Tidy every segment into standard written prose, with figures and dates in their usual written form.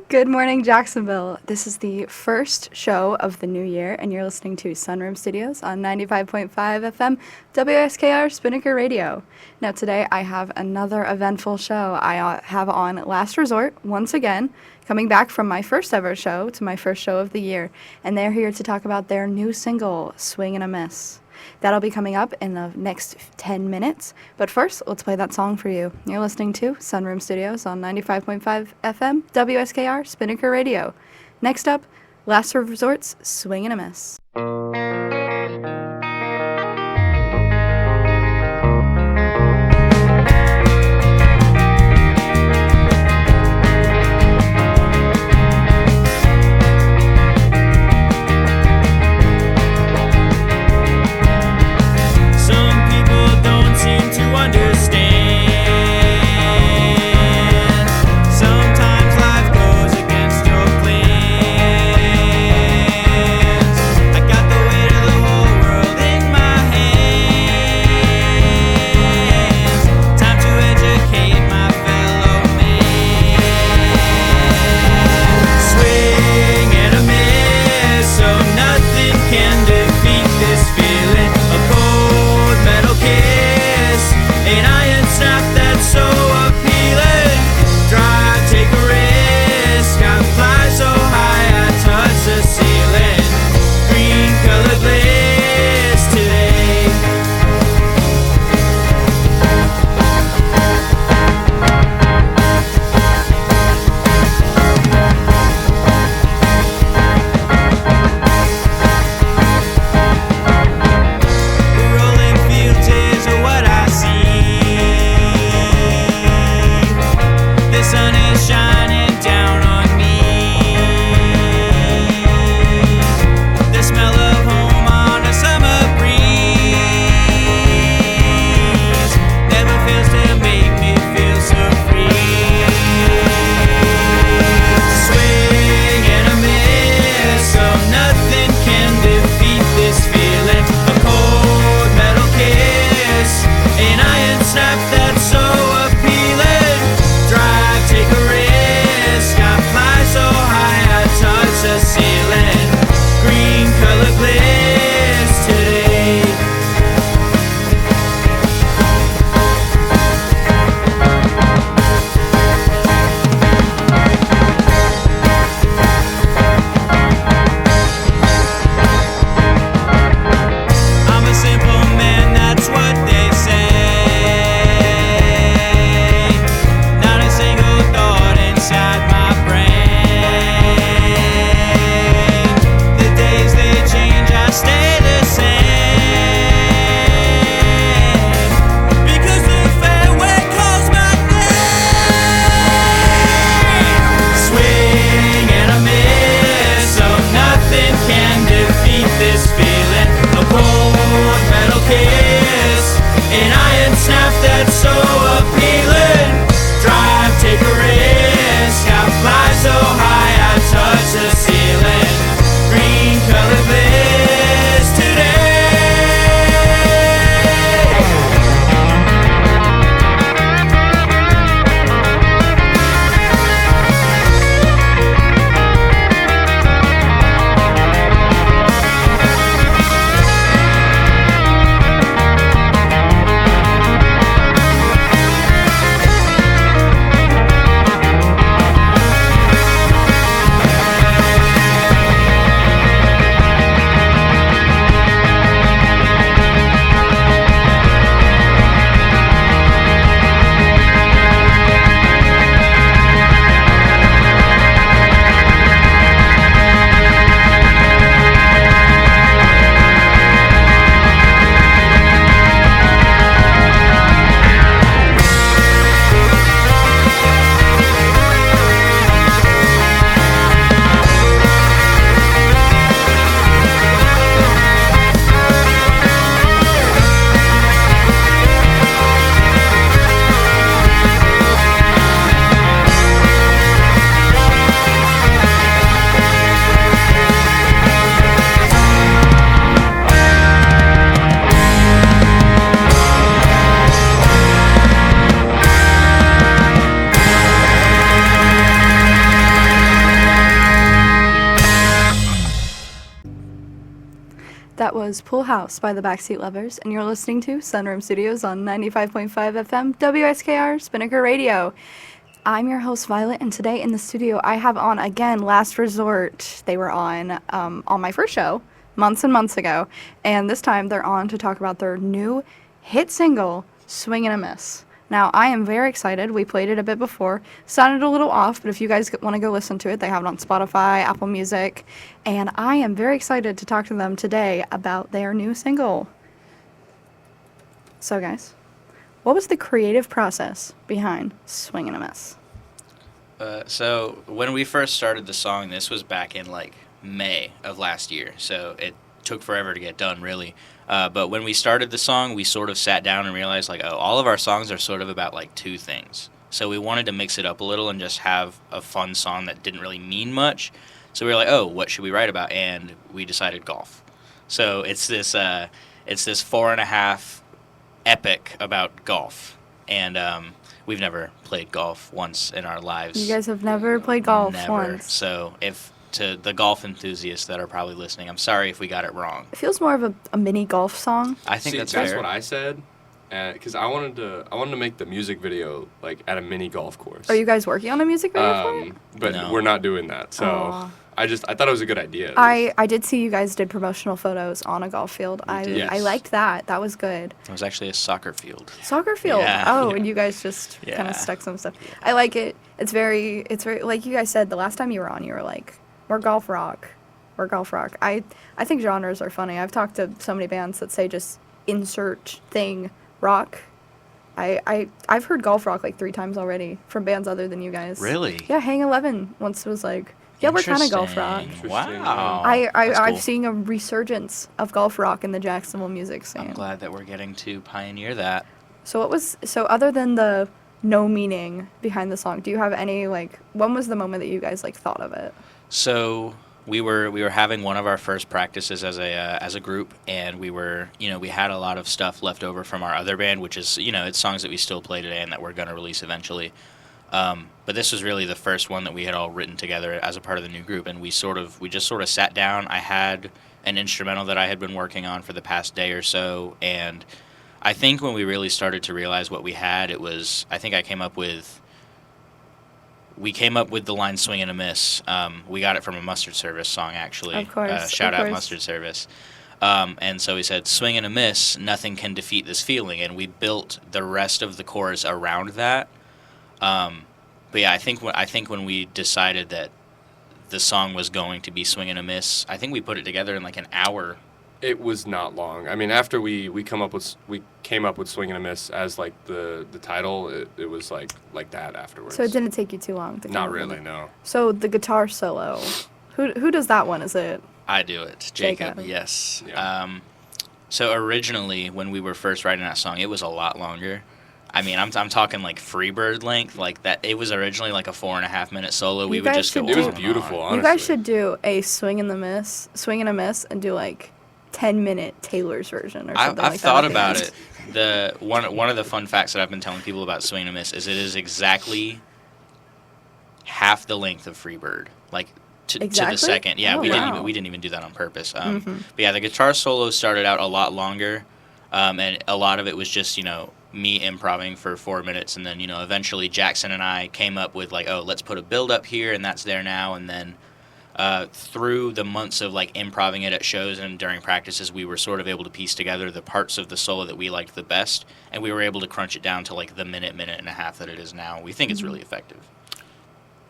Good morning, Jacksonville. This is the first show of the new year, and you're listening to Sunroom Studios on 95.5 FM WSKR Spinnaker Radio. Now, today I have another eventful show. I have on Last Resort, once again, coming back from my first ever show to my first show of the year, and they're here to talk about their new single, Swing and a Miss. That'll be coming up in the next 10 minutes. But first, let's play that song for you. You're listening to Sunroom Studios on 95.5 FM WSKR Spinnaker Radio. Next up, Last Resort's Swing and a Miss. Sometimes life goes against your plans. I got the weight of the That was Pool House by the Backseat Lovers, and you're listening to Sunroom Studios on 95.5 FM WSKR Spinnaker Radio. I'm your host, Violet, and today in the studio I have on, again, Last Resort. They were on my first show months and months ago, and this time they're on to talk about their new hit single, Swing and a Miss. Now, I am very excited. We played it a bit before. Sounded a little off, but if you guys want to go listen to it, they have it on Spotify, Apple Music, and I am very excited to talk to them today about their new single. So, guys, what was the creative process behind Swing and a Miss? So when we first started the song, this was back in like May of last year, so it took forever to get done, really. But when we started the song, we sort of sat down and realized, like, oh, all of our songs are sort of about, like, two things. So we wanted to mix it up a little and just have a fun song that didn't really mean much. So we were like, oh, what should we write about? And we decided golf. So it's this 4.5 epic about golf. And we've never played golf once in our lives. You guys have never played golf Never. once. So to the golf enthusiasts that are probably listening, I'm sorry if we got it wrong. It feels more of a mini golf song. I think that's fair. what I said, because I wanted to make the music video like at a mini golf course. Are you guys working on a music video for it? But No. we're not doing that. So Aw. I thought it was a good idea. I did see you guys did promotional photos on a golf field. I did. liked that. That was good. It was actually a soccer field. Soccer field. Yeah. Oh, and you guys just kind Yeah. of stuck some stuff. I like it. It's very like you guys said the last time you were on, you were like, we're golf rock. We're golf rock. I think genres are funny. I've talked to so many bands that say just insert thing rock. I've heard golf rock like 3 times already from bands other than you guys. Really? Yeah, Hang 11 once was like, yeah, we're kind of golf rock. Interesting. Interesting, Wow. I've That's cool. seen a resurgence of golf rock in the Jacksonville music scene. I'm glad that we're getting to pioneer that. So other than the no meaning behind the song, do you have any when was the moment that you guys thought of it? So we were having one of our first practices as a group, and we had a lot of stuff left over from our other band, which is it's songs that we still play today and that we're gonna release eventually. But this was really the first one that we had all written together as a part of the new group, and we just sort of sat down. I had an instrumental that I had been working on for the past day or so, and I think when we really started to realize what we had, I think we came up with the line "Swing and a Miss." We got it from a Mustard Service song, actually. Of course, Shout of out course. Mustard Service. And so we said, "Swing and a miss, nothing can defeat this feeling," and we built the rest of the chorus around that. But yeah, I think when we decided that the song was going to be "Swing and a Miss," I think we put it together in like an hour. It was not long. I mean, after we came up with "Swing and a Miss" as like the title, it was like that afterwards. So it didn't take you too long to come Not up with really, it. no. So the guitar solo, who does that one? Is it? I do it, Jacob. Jacob. Yes. Yeah. So originally, when we were first writing that song, it was a lot longer. I mean, I'm talking like Freebird length, like that. It was originally like a 4.5 minute solo. We would guys just go should on do- It was and beautiful, on. honestly. You guys should do a swing and a miss, and do like 10-minute Taylor's version or something I've like that. thought at the about end. it. The one of the fun facts that I've been telling people about Swing and a Miss is it is exactly half the length of Freebird, like to Exactly? the second. Yeah, Oh, we wow. didn't even do that on purpose. Mhm. But yeah, the guitar solo started out a lot longer, and a lot of it was just me improvising for 4 minutes, and then eventually Jackson and I came up with like, oh, let's put a build up here, and that's there now, and then. Through the months of like improvising it at shows and during practices, we were sort of able to piece together the parts of the solo that we liked the best, and we were able to crunch it down to like the minute and a half that it is now. We think it's really effective.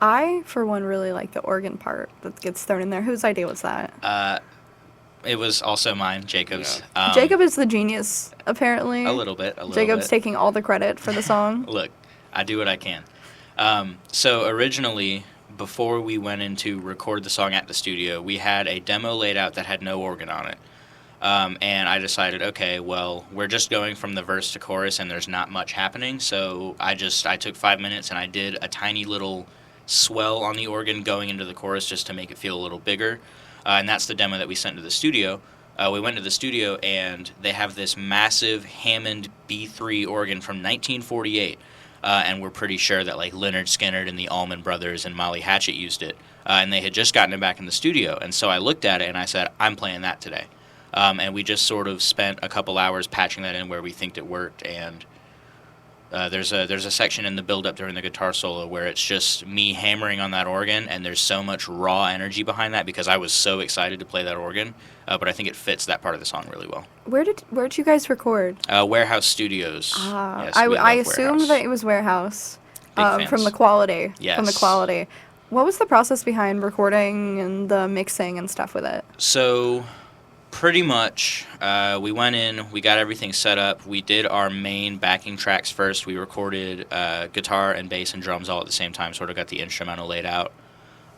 I, for one, really like the organ part that gets thrown in there. Whose idea was that? It was also mine, Jacob's. Jacob is the genius, apparently. A little bit. Jacob's taking all the credit for the song. Look, I do what I can. So originally, before we went in to record the song at the studio, we had a demo laid out that had no organ on it. And I decided, okay, well, we're just going from the verse to chorus and there's not much happening. So I took 5 minutes and I did a tiny little swell on the organ going into the chorus just to make it feel a little bigger. And that's the demo that we sent to the studio. We went to the studio and they have this massive Hammond B3 organ from 1948. And we're pretty sure that like Leonard Skinner and the Allman Brothers and Molly Hatchet used it. And they had just gotten it back in the studio. And so I looked at it and I said, I'm playing that today. And we just sort of spent a couple hours patching that in where we think it worked. And there's a section in the build-up during the guitar solo where it's just me hammering on that organ, and there's so much raw energy behind that because I was so excited to play that organ. But I think it fits that part of the song really well. Where'd you guys record? Warehouse Studios. Ah, Yes, we I love assumed Warehouse. that it was Warehouse. Big From fans. the quality. Yes. From the quality. What was the process behind recording and the mixing and stuff with it? So, pretty much, we went in, we got everything set up. We did our main backing tracks first. We recorded guitar and bass and drums all at the same time, sort of got the instrumental laid out.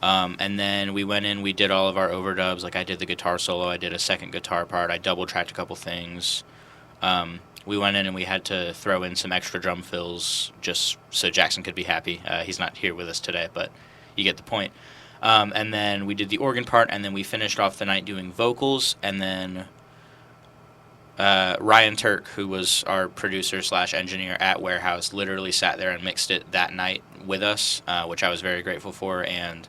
And then we went in, we did all of our overdubs. Like I did the guitar solo, I did a second guitar part, I double-tracked a couple things. We went in and we had to throw in some extra drum fills just so Jackson could be happy. He's not here with us today, but you get the point. And then we did the organ part, and then we finished off the night doing vocals, and then Ryan Turk, who was our producer/engineer at Warehouse, literally sat there and mixed it that night with us, which I was very grateful for, and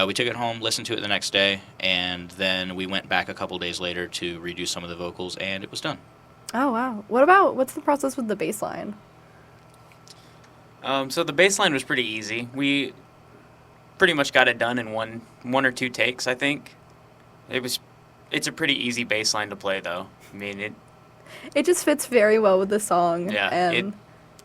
we took it home, listened to it the next day, and then we went back a couple days later to redo some of the vocals, and it was done. Oh, wow. What's the process with the bass line? So the bass line was pretty easy. We pretty much got it done in one or two takes, I think. It's a pretty easy bass line to play, though. I mean, It just fits very well with the song. Yeah, And,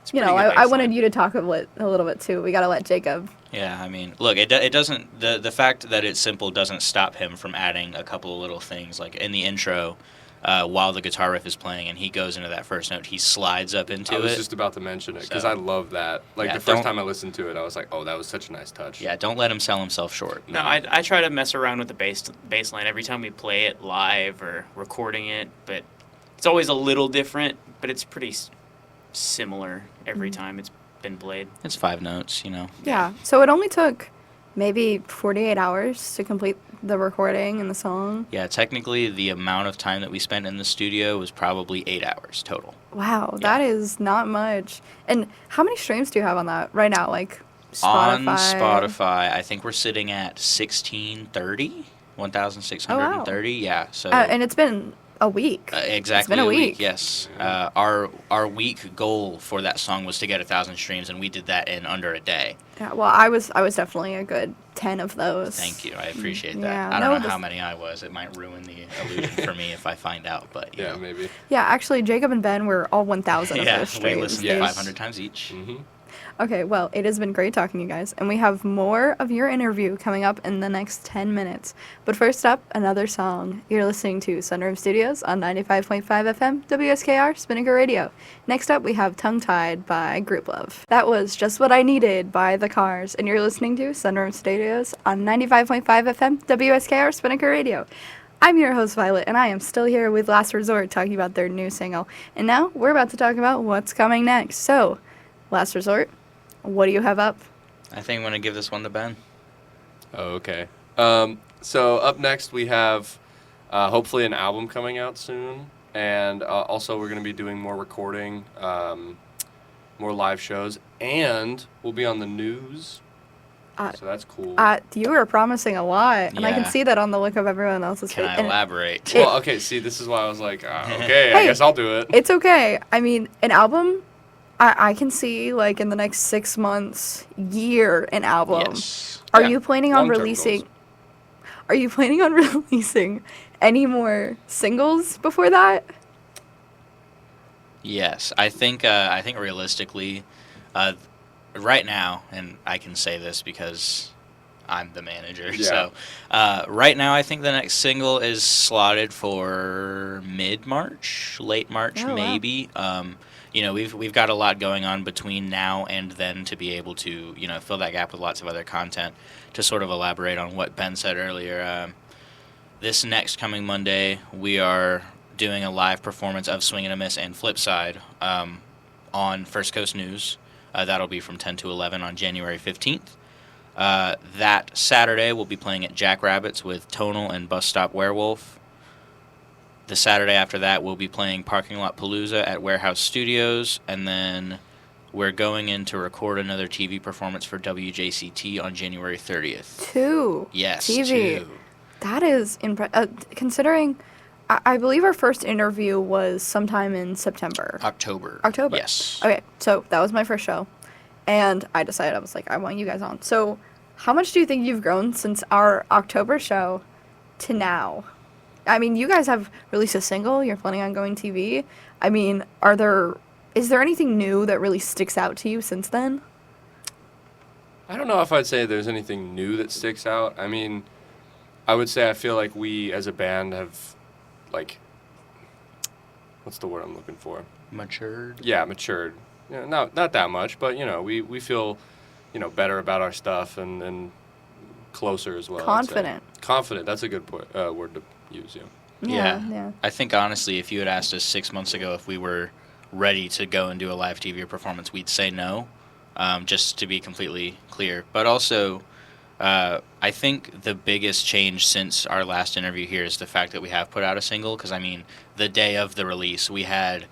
it's you pretty know, good I bass wanted line. you to talk a little bit, too. We got to let Jacob. Yeah, I mean, look, it doesn't, the fact that it's simple doesn't stop him from adding a couple of little things. Like in the intro, while the guitar riff is playing and he goes into that first note, he slides up into I was it. just about to mention it because So- I love that. Like Yeah, the first don't- time I listened to it, I was like, "Oh, that was such a nice touch." Yeah, don't let him sell himself short. No, I try to mess around with the bass line every time we play it live or recording it, but it's always a little different, but it's pretty similar every time it's been played. It's 5 notes, you know. Yeah. So it only took maybe 48 hours to complete the recording and the song. Yeah, technically the amount of time that we spent in the studio was probably 8 hours total. Wow, that is not much. And how many streams do you have on that right now? Like Spotify? On Spotify, I think we're sitting at 1,630. Yeah, so And it's been a week. exactly It's been a week. Yes. Our week goal for that song was to get 1,000 streams, and we did that in under a day. Yeah, well, I was definitely a good 10 of those. Thank you. I appreciate that. Yeah, I don't no, know how this- many I was. It might ruin the illusion for me if I find out, but you Yeah, know. maybe. Yeah, actually, Jacob and Ben were all 1,000 of Yeah, those we streams. listened Yes. 500 times each. Mm-hmm. Okay, well, it has been great talking to you guys, and we have more of your interview coming up in the next 10 minutes. But first up, another song. You're listening to Sunroom Studios on 95.5 FM WSKR Spinnaker Radio. Next up, we have Tongue Tied by Group Love. That was Just What I Needed by The Cars, and you're listening to Sunroom Studios on 95.5 FM WSKR Spinnaker Radio. I'm your host, Violet, and I am still here with Last Resort talking about their new single. And now we're about to talk about what's coming next. So, Last Resort, what do you have up? I think I'm going to give this one to Ben. Oh, okay. So up next we have hopefully an album coming out soon, and also we're going to be doing more recording, more live shows, and we'll be on the news. So that's cool. You were promising a lot, and I can Yeah. see that on the look of everyone else's Can face. I and elaborate? Well, okay. See, this is why I was like, okay, I Hey, guess I'll do it. It's okay. I mean, an album, I can see, like, in the next 6 months, year, an album. Yes. Are Yeah, you planning on long-term releasing... goals. Are you planning on releasing any more singles before that? Yes, I think realistically, right now, and I can say this because I'm the manager. Yeah. So right now, I think the next single is slotted for mid-March, late March, Oh, wow. maybe. You know, we've got a lot going on between now and then to be able to, you know, fill that gap with lots of other content. To sort of elaborate on what Ben said earlier, this next coming Monday, we are doing a live performance of Swing and a Miss and Flipside on First Coast News. That'll be from 10 to 11 on January 15th. That Saturday, we'll be playing at Jackrabbits with Tonal and Bus Stop Werewolf. The Saturday after that, we'll be playing Parking Lot Palooza at Warehouse Studios, and then we're going in to record another TV performance for WJCT on January 30th. 2. Yes, TV. 2. That is considering I believe our first interview was sometime in September. October. October. Yes. Okay, so that was my first show, and I decided, I was like, I want you guys on. So how much do you think you've grown since our October show to now? I mean, you guys have released a single, you're planning on going TV. I mean, is there anything new that really sticks out to you since then? I don't know if I'd say there's anything new that sticks out. I mean, I would say I feel like we as a band have, like, what's the word I'm looking for? Matured. Yeah, matured. Yeah, not that much, but, we feel, better about our stuff and closer as well. I'd say. Confident. Confident, that's a good word to use, yeah. Yeah. I think, honestly, if you had asked us 6 months ago if we were ready to go and do a live TV performance, we'd say no, just to be completely clear. But also, I think the biggest change since our last interview here is the fact that we have put out a single, because, I mean, the day of the release, we had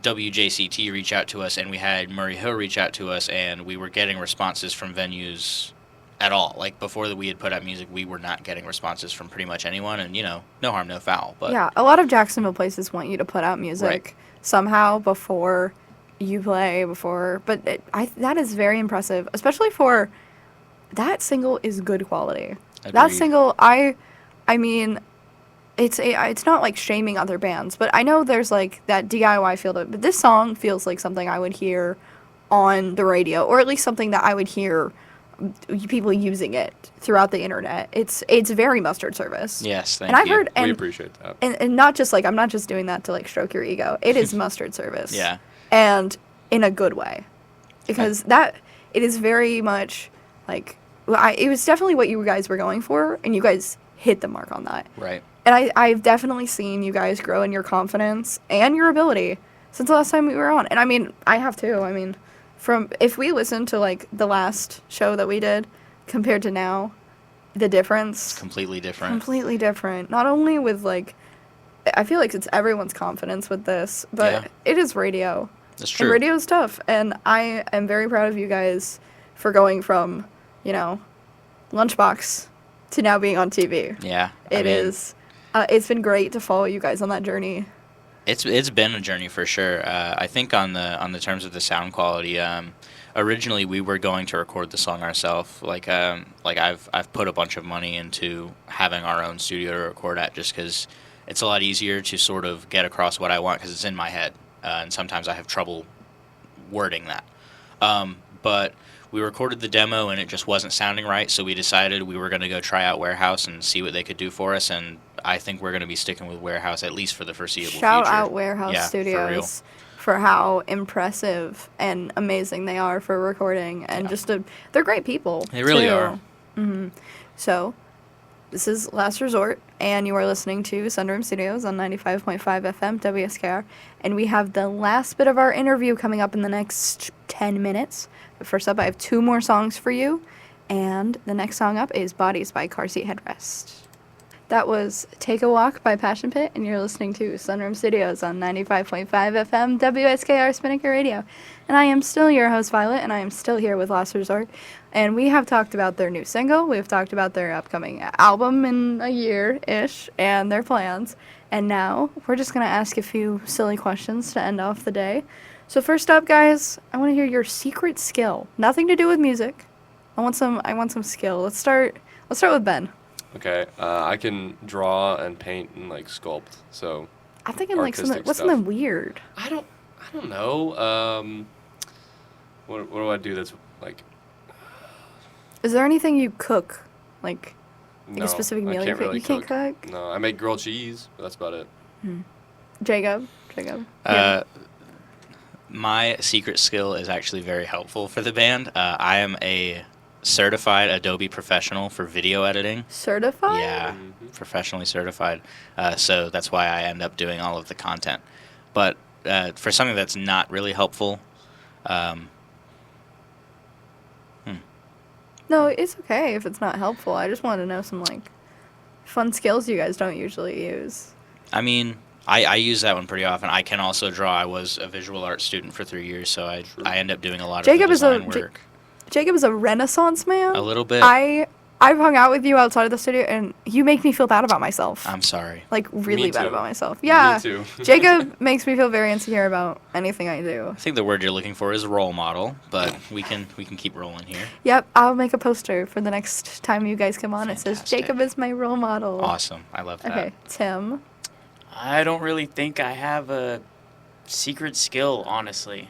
WJCT reach out to us, and we had Murray Hill reach out to us, and we were getting responses from venues at all. Like, before that we had put out music, we were not getting responses from pretty much anyone, and, no harm, no foul. But Yeah, a lot of Jacksonville places want you to put out music Right. somehow before you play, but that is very impressive, especially for that single is good quality. That Agreed. single, I mean, it's not like shaming other bands, but I know there's like that DIY feel to it, but this song feels like something I would hear on the radio, or at least something that I would hear people using it throughout the internet. It's very Mustard Service. Yes, thank And I've you. heard, We and, appreciate that. and not just like, I'm not just doing that to like stroke your ego. It is Mustard Service. Yeah. And in a good way, because it is very much like, it was definitely what you guys were going for, and you guys hit the mark on that. Right. And I've definitely seen you guys grow in your confidence and your ability since the last time we were on. And I mean, I have too. I mean, if we listen to like the last show that we did compared to now, the difference. Completely different. Completely different. Not only with like, I feel like it's everyone's confidence with this, but Yeah. it is radio. That's true. And radio's tough. And I am very proud of you guys for going from, Lunchbox to now being on TV. Yeah. It is. It's been great to follow you guys on that journey. It's been a journey for sure. I think on the terms of the sound quality, originally we were going to record the song ourselves. Like I've put a bunch of money into having our own studio to record at, just because it's a lot easier to sort of get across what I want, because it's in my head, and sometimes I have trouble wording that. But we recorded the demo and it just wasn't sounding right, so we decided we were going to go try out Warehouse and see what they could do for us, and I think we're going to be sticking with Warehouse at least for the foreseeable future. Shout out Warehouse Yeah, for real. Studios for how impressive and amazing they are for recording, and they're great people. They really too. are. Mm-hmm. So, this is Last Resort, and you are listening to Sunroom Studios on 95.5 FM WSKR, and we have the last bit of our interview coming up in the next 10 minutes. But first up, I have 2 more songs for you, and the next song up is Bodies by Car Seat Headrest. That was Take a Walk by Passion Pit, and you're listening to Sunroom Studios on 95.5 FM WSKR Spinnaker Radio. And I am still your host, Violet, and I am still here with Last Resort. And we have talked about their new single, we've talked about their upcoming album in a year-ish, and their plans. And now, we're just going to ask a few silly questions to end off the day. So first up, guys, I want to hear your secret skill. Nothing to do with music. I want some skill. Let's start with Ben. Okay, I can draw and paint and like sculpt. So I'm thinking like artistic what's stuff. something weird. I don't know. What do I do that's like? Is there anything you cook, like No, a specific meal I can't really you can't cook? No, I make grilled cheese, but that's about it. Jacob. My secret skill is actually very helpful for the band. I am a certified Adobe professional for video editing. Certified? Yeah, professionally certified. So that's why I end up doing all of the content. But for something that's not really helpful, No, it's okay if it's not helpful. I just want to know some like fun skills you guys don't usually use. I mean, I use that one pretty often. I can also draw. I was a visual arts student for 3 years, so I end up doing a lot of Jacob the is a design work. Jacob is a Renaissance man. A little bit. I I've hung out with you outside of the studio, and you make me feel bad about myself. I'm sorry. Like, really Me bad too. about myself. Yeah. Me too. Jacob makes me feel very insecure about anything I do. I think the word you're looking for is role model, but we can keep rolling here. Yep, I'll make a poster for the next time you guys come on. It says, Fantastic. Jacob is my role model. Awesome. I love that. Okay, Tim. I don't really think I have a secret skill, honestly.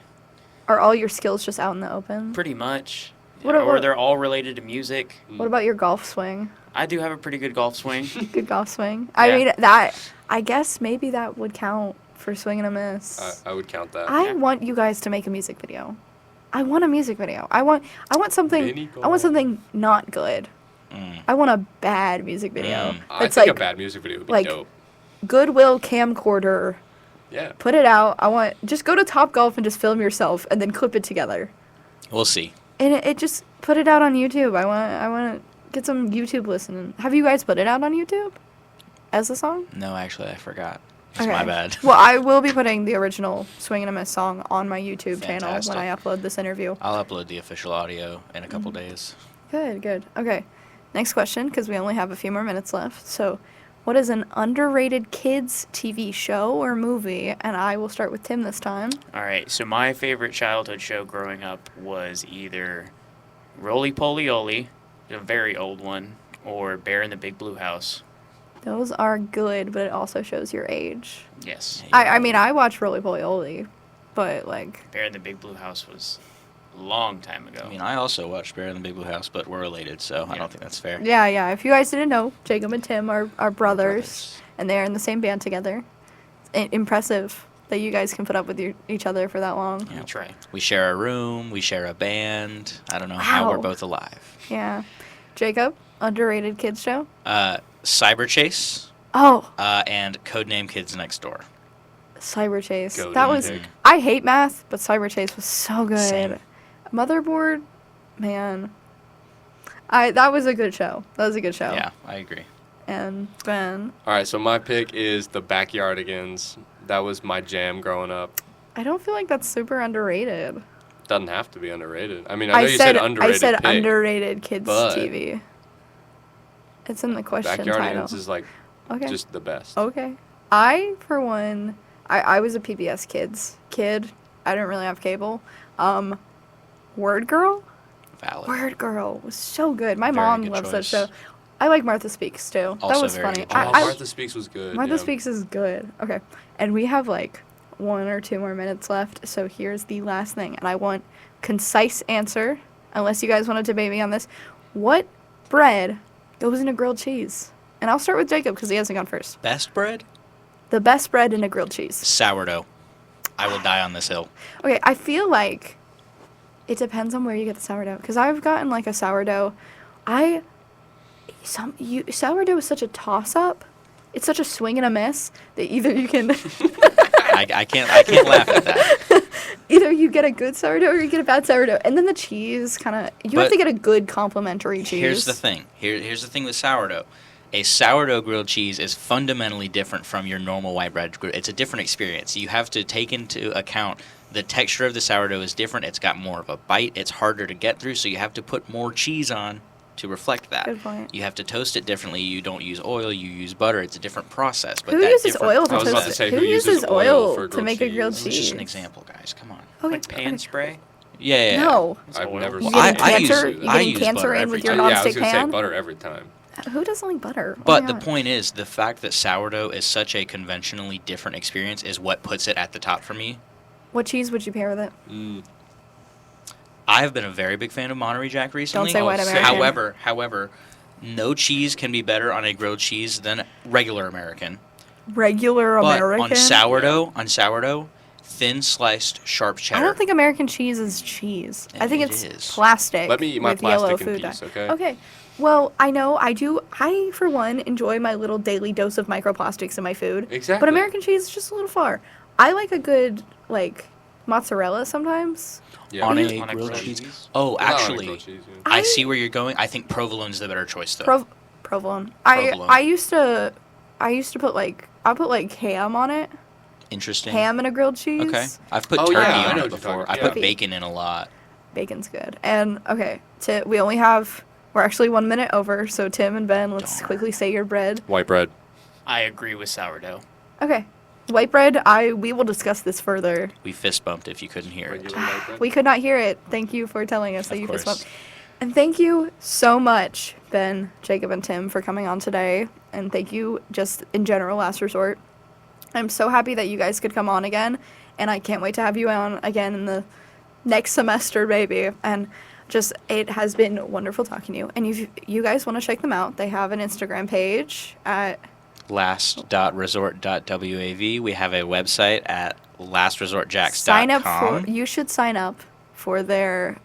Are all your skills just out in the open? Pretty much. What- or what- they're all related to music. What about your golf swing? I do have a pretty good golf swing. Good golf swing. I Yeah. mean, I guess maybe that would count for swing and a miss. I would count that. I Yeah. want you guys to make a music video. I want a music video. I want something. Mini I want something not good. Mm. I want a bad music video. I It's think like a bad music video would be like- dope. Goodwill camcorder. Yeah. Put it out. Just go to Topgolf and just film yourself and then clip it together. We'll see. And it just put it out on YouTube. I want to get some YouTube listening. Have you guys put it out on YouTube as a song? No, actually, I forgot. It's my Okay. bad. Well, I will be putting the original Swing and a Miss song on my YouTube channel Fantastic. when I upload this interview. I'll upload the official audio in a Mm-hmm. couple days. Good. Okay. Next question, because we only have a few more minutes left. So, what is an underrated kids TV show or movie? And I will start with Tim this time. All right, so my favorite childhood show growing up was either Roly Poly Oly, a very old one, or Bear in the Big Blue House. Those are good, but it also shows your age. Yes, I mean, I watch Roly Poly Oly, but like, Bear in the Big Blue House was a long time ago. I mean, I also watched Bear in the Big Blue House, but we're related, so I Yeah. don't think that's fair. yeah. If you guys didn't know, Jacob and Tim are brothers, and they're in the same band together. It's impressive that you guys can put up with each other for that long. We try. We share a room. We share a band. I don't know how we're Wow. both alive. Yeah. Jacob, underrated kids show? Cyber Chase Oh, and Codename Kids Next Door. Cyber Chase. Go That to was. pick. I hate math, but Cyber Chase was so good. Same. Motherboard, man. That was a good show. That was a good show. Yeah, I agree. And Ben, All right, so my pick is the Backyardigans. That was my jam growing up. I don't feel like that's super underrated. Doesn't have to be underrated. I mean, I know you said underrated. I said pick. underrated kids but- TV. It's in the question title. Backyardigans is like Okay. just the best. Okay. I, for one, I was a PBS kid. I didn't really have cable. Word Girl? Valid. Word Girl was so good. My Very mom good loves that choice. show. I like Martha Speaks too. Also that was very funny. good Oh, choice. Martha Speaks was good. Martha yeah. Speaks is good. Okay. And we have like 1 or 2 more minutes left. So here's the last thing. And I want concise answer, unless you guys want to debate me on this. What bread goes in a grilled cheese? And I'll start with Jacob because he hasn't gone first. Best bread? The best bread in a grilled cheese. Sourdough. I will die on this hill. Okay, I feel like it depends on where you get the sourdough. Because I've gotten like a sourdough. Sourdough is such a toss-up. It's such a swing and a miss that either you can I can't laugh at that. either you get a good sourdough or you get a bad sourdough. And then the cheese kind of you have But to get a good complimentary cheese. Here's the thing. Here's the thing with sourdough. A sourdough grilled cheese is fundamentally different from your normal white bread. It's a different experience. You have to take into account the texture of the sourdough is different. It's got more of a bite. It's harder to get through, so you have to put more cheese on to reflect that. Good point. You have to toast it differently. You don't use oil. You use butter. It's a different process. But Who that uses different oil to I was toast about to it? say, Who who uses uses oil for to grilled make a grilled cheese? cheese? It's just an example, guys. Come on. Okay, Like pan okay. spray? Yeah. No. It's I've oil. never You seen getting it. I cancer? use- You I getting use cancer butter in every with your time. Yeah, I was nonstick gonna say pan? butter every time. Who doesn't like butter? Oh But my the God. point is, the fact that sourdough is such a conventionally different experience is what puts it at the top for me. What cheese would you pair with it? I have been a very big fan of Monterey Jack recently. say white American. However, no cheese can be better on a grilled cheese than regular American. Regular But American. on sourdough, thin sliced sharp cheddar. I don't think American cheese is cheese. I think It it's is. plastic. Let me eat my with yellow plastic in food peace, dye. okay? Okay. Well, I know I do. I, for one, enjoy my little daily dose of microplastics in my food. Exactly. But American cheese is just a little far. I like a good, like, mozzarella sometimes. Yeah. on you- a On a grilled grilled cheese. cheese? Oh, Not on a actually, grilled cheese, yeah. I see where you're going. I think provolone's the better choice, though. Provolone. Provolone. I used to put I'll put ham on it. Interesting. Ham in a grilled cheese. Okay. I've put Oh, turkey yeah, I on know it what you're before. talking I about. put bacon in a lot. Bacon's good. And okay, we only have We're actually 1 minute over, so Tim and Ben, let's Darn. quickly say your bread. White bread. I agree with sourdough. Okay. White bread, we will discuss this further. We fist bumped if you couldn't hear it. Regular white bread. We could not hear it. Thank you for telling us that Of you fist course. bumped. And thank you so much, Ben, Jacob, and Tim, for coming on today. And thank you just in general, Last Resort. I'm so happy that you guys could come on again. And I can't wait to have you on again in the next semester, baby. And just, it has been wonderful talking to you. And if you guys want to check them out, they have an Instagram page at last.resort.wav. We have a website at lastresortjacks.com. sign up for, you should sign up for their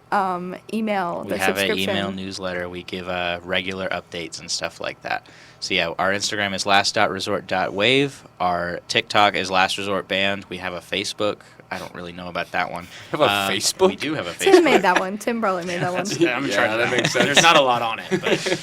email, We their have an subscription. email newsletter. We give regular updates and stuff like that. So yeah, our Instagram is last.resort.wave. Our TikTok is Last Resort Band. We have a Facebook. I don't really know about that one. Have a Facebook? We do have a Tim Facebook. made that one. Tim probably made that one. I'm in Yeah, charge of that makes sense. There's not a lot on it, but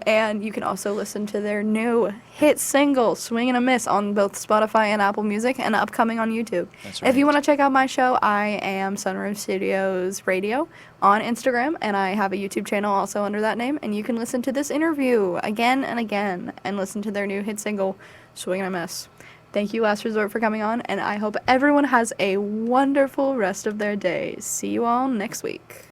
And you can also listen to their new hit single, Swing and a Miss, on both Spotify and Apple Music, and upcoming on YouTube. That's If you right. want to check out my show, I am Sunroom Studios Radio on Instagram, and I have a YouTube channel also under that name, and you can listen to this interview again and again, and listen to their new hit single, Swing and a Miss. Thank you, Last Resort, for coming on, and I hope everyone has a wonderful rest of their day. See you all next week.